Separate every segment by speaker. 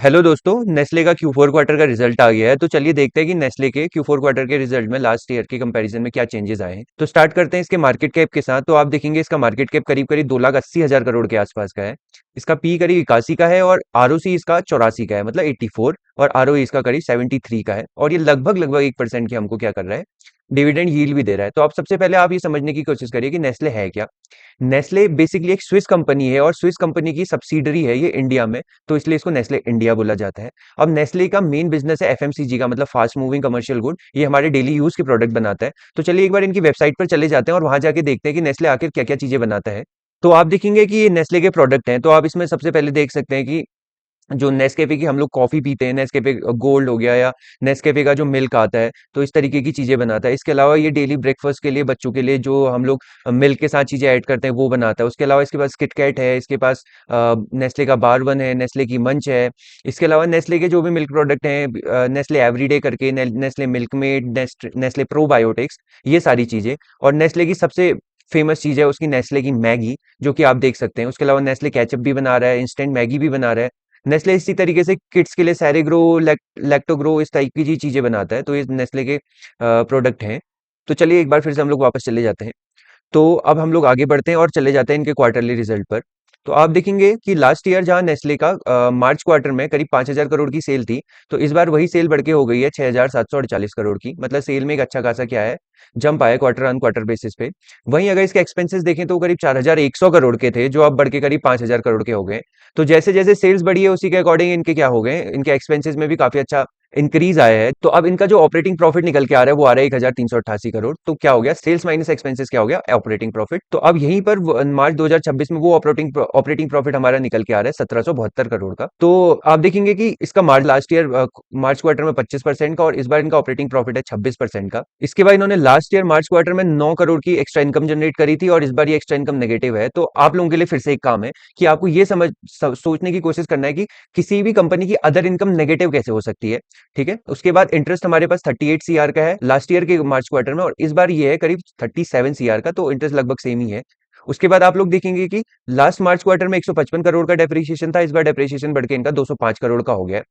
Speaker 1: Hello दोस्तों, Nestle का Q4 quarter का रिजल्ट आ गया है। तो चलिए देखते हैं कि नेस्ले के Q4 क्वार्टर के रिजल्ट में लास्ट ईयर के कंपैरिजन में क्या चेंजेस आए हैं। तो स्टार्ट करते हैं इसके मार्केट कैप के साथ। तो आप देखेंगे इसका मार्केट कैप करीब करीब 2,80,000 करोड़ के आसपास का है। इसका पी करीब 81 का है और आरओसी इसका 84 का है, मतलब 84। और आरओई इसका करीब 73 का है। और ये लगभग लगभग 1% की हमको क्या कर रहा है, डिविडेंड यील्ड भी दे रहा है। तो आप सबसे पहले आप ये समझने की कोशिश करिए कि नेस्ले है क्या। नेस्ले बेसिकली एक स्विस कंपनी है और स्विस कंपनी की सब्सिडरी है ये इंडिया में। तो इसलिए इसको नेस्ले इंडिया बोला जाता है। अब नेस्ले का मेन बिजनेस है एफएमसीजी का, मतलब फास्ट मूविंग कमर्शियल गुड। ये हमारे डेली यूज के प्रोडक्ट बनाता है। तो चलिए एक बार इनकी वेबसाइट पर चले जाते हैं और वहां जाके देखते हैं कि नेस्ले आखिर क्या क्या चीजें बनाता है। तो आप देखेंगे कि ये नेस्ले के प्रोडक्ट हैं। तो आप इसमें सबसे पहले देख सकते हैं कि जो नेस्कैफे की हम लोग कॉफी पीते हैं, नेस्कैफे गोल्ड हो गया, या नेस्कैफे का जो मिल्क आता है, तो इस तरीके की चीजें बनाता है। इसके अलावा ये डेली ब्रेकफास्ट के लिए बच्चों के लिए जो हम लोग मिल्क के साथ चीजें ऐड करते हैं वो बनाता है। उसके अलावा इसके पास किटकैट है, इसके पास नेस्ले का बार वन है, नेस्ले की मंच है। इसके अलावा नेस्ले के जो भी मिल्क प्रोडक्ट हैं, नेस्ले एवरीडे करके, नेस्ले मिल्कमेड, नेस्ले प्रोबायोटिक्स, ये सारी चीजें। और नेस्ले की सबसे फेमस चीज है उसकी नेस्ले की मैगी, जो कि आप देख सकते हैं। उसके अलावा नेस्ले केचप भी बना रहा है, इंस्टेंट मैगी भी बना रहा है। नेस्ले इसी तरीके से किड्स के लिए सैरिग्रो, लैक्टोग्रो, इस टाइप की चीजें बनाता है। तो ये नेस्ले के प्रोडक्ट हैं। तो चलिए एक बार फिर से हम लोग वापस चले जाते हैं। तो अब हम लोग आगे बढ़ते हैं और चले जाते हैं इनके क्वार्टरली रिजल्ट पर। तो आप देखेंगे कि लास्ट ईयर जहां नेस्ले का मार्च क्वार्टर में करीब 5,000 करोड़ की सेल थी, तो इस बार वही सेल बढ़ के हो गई है 6,748 करोड़ की। मतलब सेल में एक अच्छा खासा क्या है, जंप आया क्वार्टर ऑन क्वार्टर बेसिस पे। वहीं अगर इसके एक्सपेंसेस देखें तो वो करीब 4,100 करोड़ के थे, जो अब बढ़ के करीब 5,000 करोड़ के हो गए। तो जैसे जैसे सेल्स बढ़ी है उसी के अकॉर्डिंग इनके क्या हो गए, इनके एक्सपेंसेस में भी काफी अच्छा इंक्रीज आया है। तो अब इनका जो ऑपरेटिंग प्रॉफिट निकल के आ रहा है वो आ रहा है 1,388 करोड़। तो क्या हो गया, सेल्स माइनस एक्सपेंसेस क्या हो गया, ऑपरेटिंग प्रॉफिट। तो अब यहीं पर मार्च 2026 में वो ऑपरेटिंग प्रॉफिट हमारा निकल के आ रहा है 1,772 करोड़ का। तो आप देखेंगे कि इसका मार्च लास्ट ईयर मार्च क्वार्टर में 25% का, और इस बार इनका ऑपरेटिंग प्रॉफिट है 26% का। इसके बाद इन्होंने लास्ट ईयर मार्च क्वार्टर में 9 करोड़ की एक्स्ट्रा इनकम जनरेट करी थी, और इस बार ये एक्स्ट्रा इनकम नेगेटिव है। तो आप लोगों के लिए फिर से एक काम है कि आपको ये सोचने की कोशिश करना है कि किसी भी कंपनी की अदर इनकम नेगेटिव कैसे हो सकती है। ठीक है, उसके बाद इंटरेस्ट हमारे पास 38 सीआर का है लास्ट ईयर के मार्च क्वार्टर में, और इस बार ये है करीब 37 सीआर का। तो इंटरेस्ट लगभग सेम ही है। उसके बाद आप लोग देखेंगे कि लास्ट मार्च क्वार्टर में 155 करोड़ का डेप्रिसिएशन था, इस बार डेप्रिसिएशन बढ़ के इनका 205 करोड़ का हो गया है।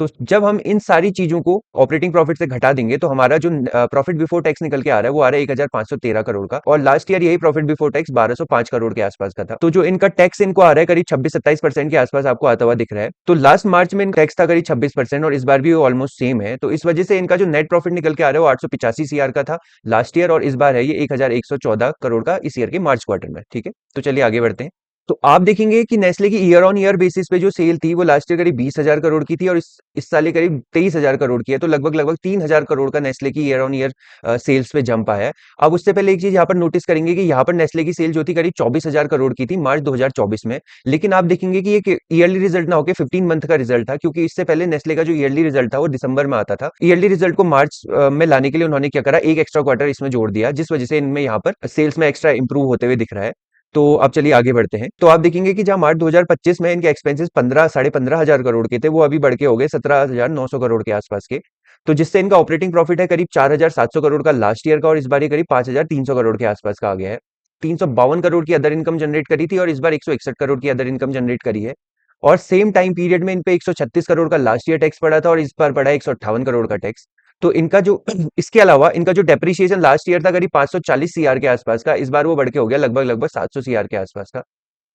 Speaker 1: तो जब हम इन सारी चीजों को ऑपरेटिंग प्रॉफिट से घटा देंगे तो हमारा जो प्रॉफिट बिफोर टैक्स निकल के आ रहा है वो आ रहा है 1,513 करोड़ का, और लास्ट ईयर यही प्रॉफिट बिफोर टैक्स 1,205 करोड़ के आसपास का था। तो जो इनका टैक्स इनको आ रहा है करीब 26-27% के आसपास आपको आता हुआ दिख रहा है। तो लास्ट मार्च में इनका टैक्स था करीब 26%, और इस बार भी वो ऑलमोस्ट सेम है। तो इस वजह से इनका जो नेट प्रॉफिट निकल के आ रहा है वो 885 सीआर का था लास्ट ईयर, और इस बार है ये 1,114 करोड़ का इस ईयर के मार्च क्वार्टर में। ठीक है, तो चलिए आगे बढ़ते हैं। तो आप देखेंगे कि नेस्ले की ईयर ऑन ईयर बेसिस पे जो सेल थी वो लास्ट ईयर करीब 20,000 करोड़ की थी, और इस साल ये करीब 23,000 करोड़ की है। तो लगभग लगभग 3,000 करोड़ का नेस्ले की ईयर ऑन ईयर सेल्स पे जंप आया है। अब उससे पहले एक चीज यहाँ पर नोटिस करेंगे कि यहाँ पर नेस्ले की सेल जो थी करीब 24,000 करोड़ की थी मार्च 2024 में। लेकिन आप देखेंगे कि ये ईयरली रिजल्ट ना होकर 15 मंथ का रिजल्ट था, क्योंकि इससे पहले नेस्ले का जो ईयरली रिजल्ट था वो दिसंबर में आता था। ईयरली रिजल्ट को मार्च में लाने के लिए उन्होंने क्या करा, एक एक्स्ट्रा क्वार्टर इसमें जोड़ दिया, जिस वजह से इनमें यहाँ पर सेल्स में एक्स्ट्रा इंप्रूव होते हुए दिख रहा है। तो अब चलिए आगे बढ़ते हैं। तो आप देखेंगे कि जहां मार्च 2025 में इनके एक्सपेंसेस 15-15,500 करोड़ के थे, वो अभी बढ़ के हो गए 17,900 करोड़ के आसपास के। तो जिससे इनका ऑपरेटिंग प्रॉफिट है करीब 4,700 करोड़ का लास्ट ईयर का, और इस बार ये करीब 5,300 करोड़ के आसपास का आ गया है। 352 करोड़ की अदर इनकम जनरेट करी थी, और इस बार 161 करोड़ की अदर इनकम जनरेट करी है। और सेम टाइम पीरियड में इन पे 136 करोड़ का लास्ट ईयर टैक्स पड़ा था, और इस बार पड़ा है 158 करोड़ का टैक्स। तो इनका जो इसके अलावा इनका जो डेप्रिसिएशन लास्ट ईयर था करीब 540 सीआर के आसपास का, इस बार वो बढ़ के हो गया लगभग लगभग 700 सीआर के आसपास का।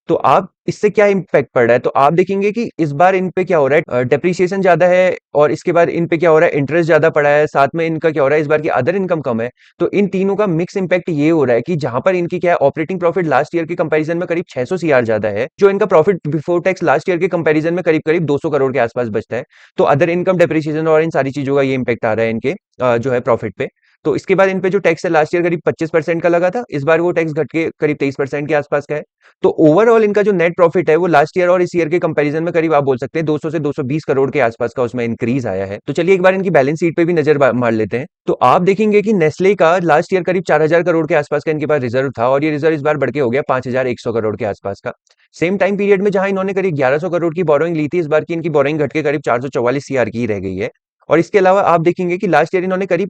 Speaker 1: तो आप इससे क्या इम्पैक्ट पड़ रहा है, तो आप देखेंगे कि इस बार इन पे क्या हो रहा है, डेप्रिसिएशन ज्यादा है, और इसके बाद इन पे क्या हो रहा है, इंटरेस्ट ज्यादा पड़ा है, साथ में इनका क्या हो रहा है, इस बार की अदर इनकम कम है। तो इन तीनों का मिक्स इम्पैक्ट ये हो रहा है कि जहां पर इनकी क्या है, ऑपरेटिंग प्रॉफिट लास्ट ईयर के कंपैरिजन में करीब 600 सीआर ज्यादा है, जो इनका profit before tax last year के कंपैरिजन में करीब करीब 200 करोड़ के आसपास बचता है। तो अदर इनकम, डेप्रिसिएशन और इन सारी चीजों का ये इम्पैक्ट आ रहा है इनके जो है प्रॉफिट पे। तो इसके बाद इन पे जो टैक्स है लास्ट ईयर करीब 25% का लगा था, इस बार वो टैक्स घट के करीब 23% के आसपास का है। तो ओवरऑल इनका जो नेट प्रॉफिट है वो लास्ट ईयर और इस ईयर के कंपैरिजन में करीब आप बोल सकते हैं 200 से 220 करोड़ के आसपास का उसमें इंक्रीज आया है। तो चलिए एक बार इनकी बैलेंस शीट पे भी नजर मार लेते हैं। तो आप देखेंगे कि नेस्ले का लास्ट ईयर करीब 4,000 करोड़ के आसपास का इनके पास रिजर्व था, और ये रिजर्व इस बार बढ़ के हो गया 5,100 करोड़ के आसपास का। सेम टाइम पीरियड में जहां इन्होंने करीब 1,100 करोड़ की बोरोइंग ली थी, इस बार की इनकी बोरोइंग घट के करीब 444 सीआर की रह गई है। और इसके अलावा आप देखेंगे कि लास्ट ईयर इन्होंने करीब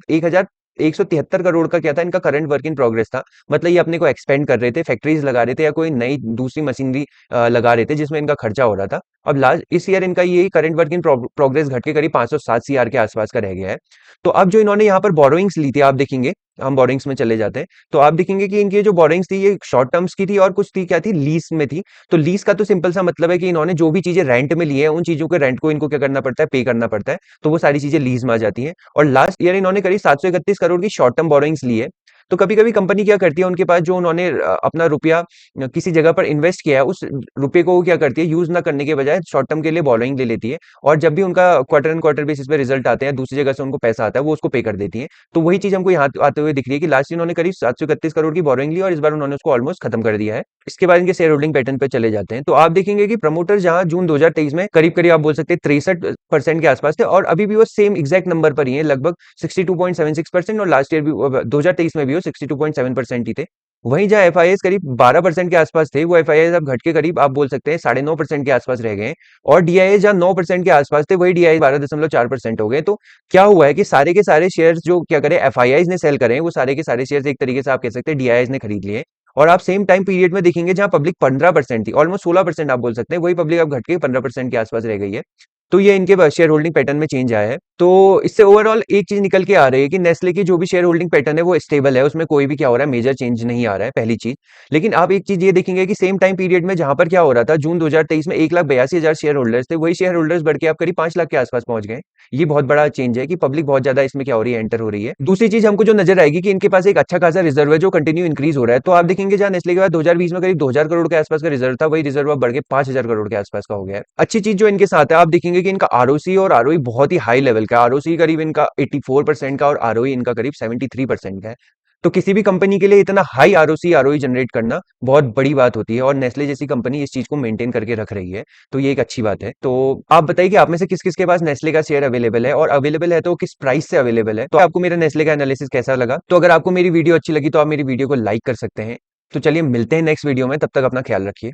Speaker 1: 173 करोड़ का क्या था, इनका करंट वर्क इन प्रोग्रेस था। मतलब ये अपने को एक्सपेंड कर रहे थे, फैक्ट्रीज लगा रहे थे या कोई नई दूसरी मशीनरी लगा रहे थे जिसमें इनका खर्चा हो रहा था। अब लास्ट इस ईयर इनका यही करंट वर्क इन प्रोग्रेस घट के करीब 507 सीआर के आसपास का रह गया है। तो अब जो इन्होंने यहाँ पर बोरोइंग्स ली थी, आप देखेंगे, हम बोरिंग्स में चले जाते हैं, तो आप देखेंगे कि इनकी जो बोरिंग्स थी ये शॉर्ट टर्म्स की थी और कुछ थी क्या थी, लीज में थी। तो लीज का तो सिंपल सा मतलब है कि इन्होंने जो भी चीजें रेंट में ली है उन चीजों के रेंट को इनको क्या करना पड़ता है, पे करना पड़ता है। तो वो सारी चीजें लीज में आ जाती हैं। और लास्ट ईयर इन्होंने करीब 731 करोड़ की शॉर्ट टर्म बोरिंग्स ली है। तो कभी कभी कंपनी क्या करती है, उनके पास जो उन्होंने अपना रुपया किसी जगह पर इन्वेस्ट किया है, उस रुपये को वो क्या करती है, यूज ना करने के बजाय शॉर्ट टर्म के लिए बोरोइंग ले लेती है। और जब भी उनका क्वार्टर एंड क्वार्टर बेसिस पे रिजल्ट आते हैं, दूसरी जगह से उनको पैसा आता है, वो उसको पे कर देती है। तो वही चीज हमको यहाँ आते हुए दिख रही है कि लास्ट इन्होंने करीब 731 करोड़ की बोरोइंग ली और इस बार उन्होंने उसको ऑलमोस्ट खत्म कर दिया है। इसके बाद इनके शेयर होल्डिंग पैटर्न पे चले जाते हैं, तो आप देखेंगे कि प्रमोटर जहां जून 2023 में करीब करीब आप बोल सकते हैं 63% के आसपास थे, और अभी भी वो सेम एग्जैक्ट नंबर पर ही है, लगभग 62.76%। और लास्ट ईयर भी 2023 में भी वो 62.7% ही थे। वहीं जहां एफआईआईस करीब 12% के आसपास थे, वो एफआईआईस अब घट के करीब आप बोल सकते हैं 9.5% के आसपास रह गए हैं। और डीआईए जहां 9% के आसपास थे, वही डीआईए 12.4% हो गए। तो क्या हुआ है कि सारे के सारे शेयर्स जो क्या करें एफआईआईस ने सेल करे हैं, वो सारे के सारे शेयर्स एक तरीके से आप कह सकते हैं डीआईआईस ने खरीद लिए। और आप सेम टाइम पीरियड में देखेंगे जहां पब्लिक 15% थी, ऑलमोस्ट 16% आप बोल सकते हैं, वही पब्लिक अब घट के 15% के आसपास रह गई है। तो ये इनके शेयर होल्डिंग पैटर्न में चेंज आया है। तो इससे ओवरऑल एक चीज निकल के आ रही है कि नेस्ले की जो भी शेयर होल्डिंग पैटर्न है वो स्टेबल है, उसमें कोई भी क्या हो रहा है, मेजर चेंज नहीं आ रहा है, पहली चीज। लेकिन आप एक चीज ये देखेंगे कि सेम टाइम पीरियड में जहां पर क्या हो रहा था, जून 2023 में 1,82,000 शेयर होल्डर्स थे, वही शेयर होल्डर्स बढ़ के आप करीब 5 लाख के आसपास पहुंच गए। ये बहुत बड़ा चेंज है कि पब्लिक बहुत ज्यादा इसमें क्या हो रही है, एंटर हो रही है। दूसरी चीज हमको जो नजर आएगी कि इनके पास एक अच्छा खासा रिजर्व है जो कंटिन्यू इंक्रीज हो रहा है। तो आप देखेंगे जहां नेस्ले के बाद 2020 में करीब 2,000 करोड़ के आसपास का रिजर्व था, वही रिजर्व अब बढ़ के 5,000 करोड़ के आसपास का हो गया है। अच्छी चीज जो इनके साथ है, आप देखेंगे कि इनका आरओसी और आरओई बहुत ही हाई लेवल का, आरओसी करीब इनका 84% का और आरओई इनका करीब 73% का है। तो किसी भी कंपनी के लिए इतना हाई आरओसी आरओई जनरेट करना बहुत बड़ी बात होती है, और नेस्ले जैसी कंपनी इस चीज को मेंटेन करके रख रही है। तो ये एक अच्छी बात है। तो आप बताइए कि आप में से किस किस के पास नेस्ले का शेयर अवेलेबल है, और अवेलेबल है तो किस प्राइस से अवेलेबल है। तो आपको मेरा नेस्ले का एनालिसिस कैसा लगा? तो अगर आपको मेरी वीडियो अच्छी लगी तो आप मेरी वीडियो को लाइक कर सकते हैं। तो चलिए मिलते हैं नेक्स्ट वीडियो में, तब तक अपना ख्याल रखिए।